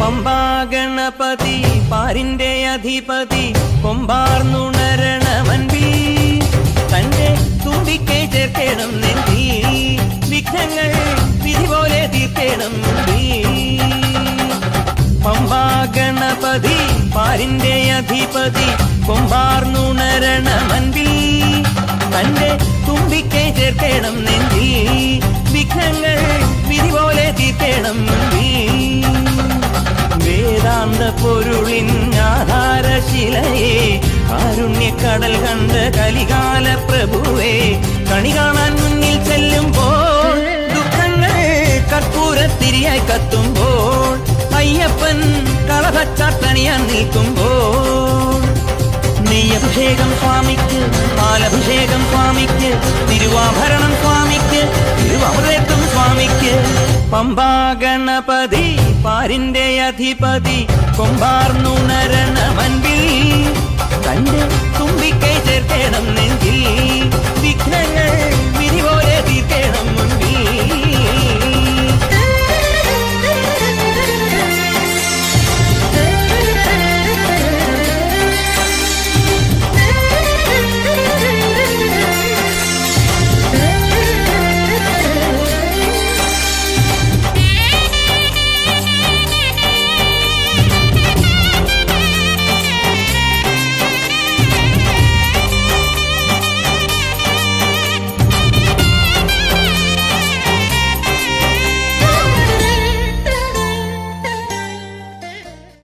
പമ്പാ ഗണപതി പാരിന്റെ അധിപതി കൊമ്പാർന്നുണരണമൻപിൽ തന്റെ തുമ്പിക്കെ ചേർക്കണം നെഞ്ചി വിഘ്നങ്ങൾ വിധി പോലെ തീർക്കണം പമ്പാ ഗണപതി പാരിന്റെ അധിപതി കൊമ്പാർന്നുണരണമൻപിൽ തന്റെ തുമ്പിക്കെ ചേർക്കണം നെഞ്ചി വിഘ്നങ്ങൾ വിധി പോലെ തീർക്കണം വേദാന്ത പൊരുളിൻ ആധാരശിലയെ കാരുണ്യക്കടൽ കണ്ട കലികാല പ്രഭുവേ കണി കാണാൻ മുന്നിൽ ചെല്ലുമ്പോൾ ദുഃഖങ്ങൾ കർപ്പൂരത്തിരിയായി കത്തുമ്പോൾ അയ്യപ്പൻ കളഭച്ചാട്ടണിയാൻ നിൽക്കുമ്പോൾ നെയ്യഭിഷേകം സ്വാമിക്ക് പാലഭിഷേകം സ്വാമിക്ക് തിരുവാഭരണം സ്വാമിക്ക് തിരുവമൃതത്വം സ്വാമിക്ക് പമ്പാ ഗണപതി പാരിന്റെ അധിപതി കൊമ്പാർന്നുണരണമൻപിൽ തന്റെ തുമ്പിക്കൈ ചേർക്കണം നെഞ്ചിൽ വിഘ്നങ്ങൾ